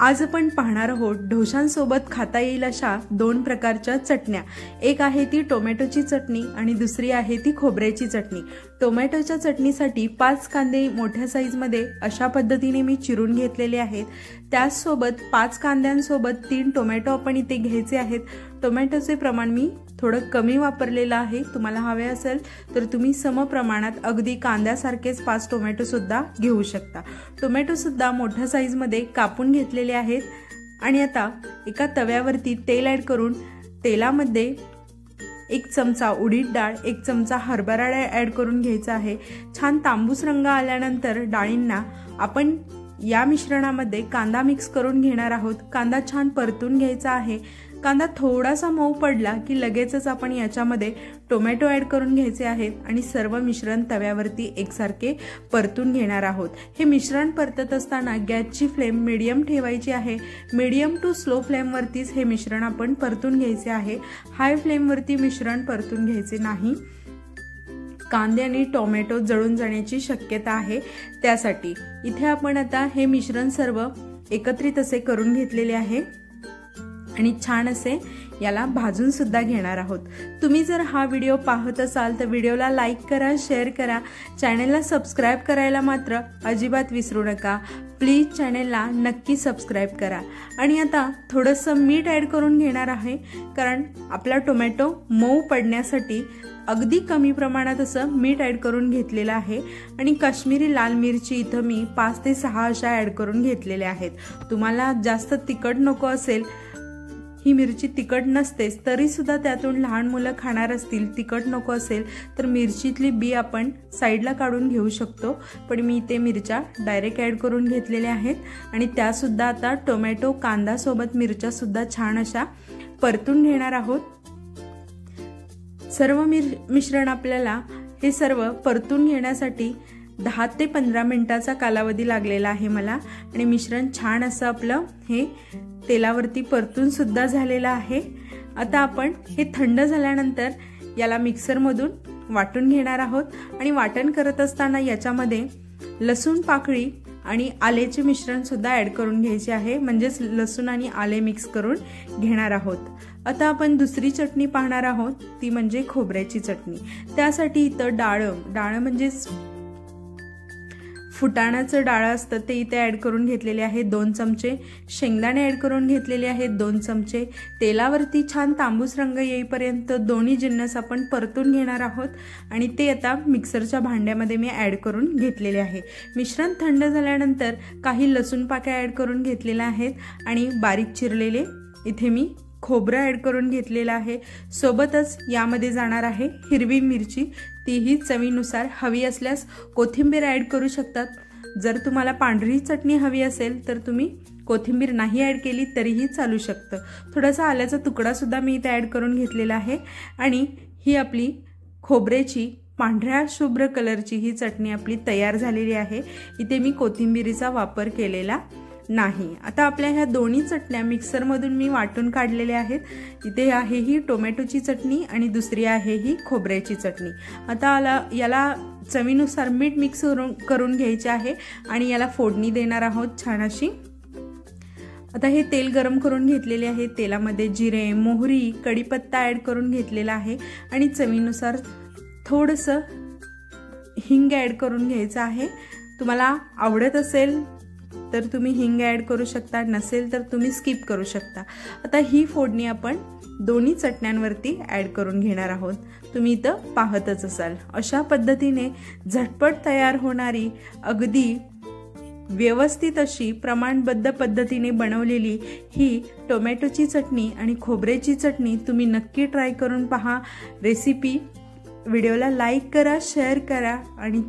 आज आपण पाहणार आहोत ढोशांसोबत खाता येईल अशा दोन प्रकारच्या चटण्या। एक आहे ती टोमॅटोची चटणी आणि दुसरी आहे ती खोबऱ्याची चटणी। टोमॅटोच्या चटणीसाठी 5 कांदे मोठ्या साईज मध्ये अशा पद्धतीने मी चिरून घेतलेले आहेत। त्याच सोबत 5 कांद्यांसोबत 3 टोमॅटो आपण इथे घ्यायचे आहेत। टोमॅटोचे प्रमाण मी थोडं कमी वापरलेलं आहे। तुम्हाला हवे असेल तर तुम्ही सम प्रमाणात अगदी कांद्यासारखेच 5 टोमॅटो सुद्धा घेऊ शकता। टोमॅटो सुद्धा मोठ्या साईज मध्ये कापून घेतलेले आहेत आणि आता एका तव्यावरती तेल ऍड करून तेलामध्ये 1 चमचा उडीद डाळ, 1 चमचा हरभरा डाळ ऍड करून घ्यायचा आहे। छान तांबूस रंग आल्यानंतर डाळींना आपण या मिश्रणामध्ये कांदा मिक्स करून घेणार आहोत। कांदा छान परतून घ्यायचा आहे। कांदा थोडासा मऊ पडला की लगेचच आपण याच्यामध्ये टोमॅटो ऍड करून घ्यायचे आहेत आणि सर्व मिश्रण तव्यावरती एकसारखे परतून घेणार आहोत। हे मिश्रण परतत असताना गॅसची फ्लेम मीडियम ठेवायची आहे। मीडियम टू स्लो फ्लेम वरतीच हे मिश्रण आपण परतून घ्यायचे आहे। हाय फ्लेम वरती मिश्रण परतून घ्यायचे नाही, कांदे आणि टोमॅटो जळून जाण्याची शक्यता आहे। त्यासाठी इथे आपण आता हे मिश्रण सर्व एकत्रित असे करून घेतलेले आहे आणि छान असे याला भाजून सुद्धा घेणार आहोत। तुम्ही जर हा व्हिडिओ पाहत असाल तर व्हिडिओला लाईक करा, शेअर करा, चॅनलला सबस्क्राइब करायला मात्र अजिबात विसरू नका। प्लीज चॅनलला नक्की सबस्क्राइब करा आणि आता थोडंसं मीठ ऍड करून घेणार आहे, कारण आपला टोमॅटो मऊ पडण्यासाठी अगदी कमी प्रमाणात असं मीठ ऍड करून घेतलेलं आहे। आणि काश्मीरी लाल मिरची इथं मी 5 ते 6 अशा ऍड करून घेतलेल्या आहेत। तुम्हाला जास्त तिखट नको असेल, ही मिरची तिखट नसतेच तरी सुद्धा त्यातून लहान मुलं खाणार असतील, तिखट नको असेल तर मिरचीतली बी आपण साईडला काढून घेऊ शकतो। पण मी इथे मिरच्या डायरेक्ट ऍड करून घेतलेल्या आहेत आणि त्या सुद्धा आता टोमॅटो कांदा सोबत मिरच्या सुद्धा छान अशा परतून घेणार आहोत। सर्व मिश्रण आपल्याला हे सर्व परतून घेण्यासाठी 10 ते 15 मिनिटाचा कालावधी लागलेला आहे मला आणि मिश्रण छान असं आपलं हे तेलावरती परतून सुद्धा झालेलं आहे। आता आपण हे थंड झाल्यानंतर याला मिक्सर मधून वाटून घेणार आहोत आणि वाटण करत असताना याच्यामध्ये लसूण पाकळी आणि आलेचे मिश्रण सुद्धा ऍड करून घ्यायचे आहे, म्हणजेच लसूण आणि आले मिक्स करून घेणार आहोत। आता आपण दुसरी चटणी पाहणार आहोत, ती म्हणजे खोबऱ्याची चटणी। त्यासाठी इथं डाळ म्हणजेच फुटाण्याचं डाळ असतं ते इथे ऍड करून घेतलेले आहे। 2 चमचे शेंगदाणे ऍड करून घेतलेले आहेत। 2 चमचे तेलावरती छान तांबूस रंग येईपर्यंत दोन्ही जिन्नस आपण परतून घेणार आहोत आणि ते आता मिक्सरच्या भांड्यामध्ये मी ऍड करून घेतलेले आहे। मिश्रण थंड झाल्यानंतर काही लसूण पाकळ्या ऍड करून घेतलेल्या आहेत आणि बारीक चिरलेले इथे मी खोबरं ऍड करून घेतलेलं आहे। सोबतच यामध्ये जाणार आहे हिरवी मिरची, तीही चवीनुसार, हवी असल्यास कोथिंबीर ऍड करू शकतात। जर तुम्हाला पांढरी चटणी हवी असेल तर तुम्ही कोथिंबीर नाही ऍड केली तरीही चालू शकतं। थोडासा आल्याचा तुकडा सुद्धा मी इथे ऍड करून घेतलेला आहे आणि ही आपली खोबऱ्याची पांढऱ्या शुभ्र कलरची ही चटणी आपली तयार झालेली आहे। इथे मी कोथिंबीरीचा वापर केलेला नाही। आता आपल्या ह्या दोन्ही चटण्या मिक्सर मधून मी वाटून काढलेल्या आहेत। इथे आहे ही टोमॅटोची चटणी आणि दुसरी आहे ही खोबऱ्याची चटणी। आता याला चवीनुसार मीठ मिक्स करून घ्यायचे आहे आणि याला फोडणी देणार आहोत छान अशी। आता हे तेल गरम करून घेतलेले आहे। तेलामध्ये जिरे, मोहरी, कढीपत्ता ऍड करून घेतलेला आहे आणि चवीनुसार थोडंसं हिंग ऍड करून घ्यायचं आहे। तुम्हाला आवडत असेल तर तुम्ही हिंग ऍड करू शकता, नसेल तर तुम्ही स्किप करू शकता। आता ही फोडणी आपण दोन्ही चटण्यांवरती ऍड करून घेणार आहोत। तुम्ही इथं पाहतच असाल अशा पद्धतीने झटपट तयार होणारी, अगदी व्यवस्थित अशी प्रमाणबद्ध पद्धतीने बनवलेली ही टोमॅटोची चटणी आणि खोबऱ्याची चटणी तुम्ही नक्की ट्राय करून पहा। रेसिपी व्हिडिओला लाईक करा, शेअर करा आणि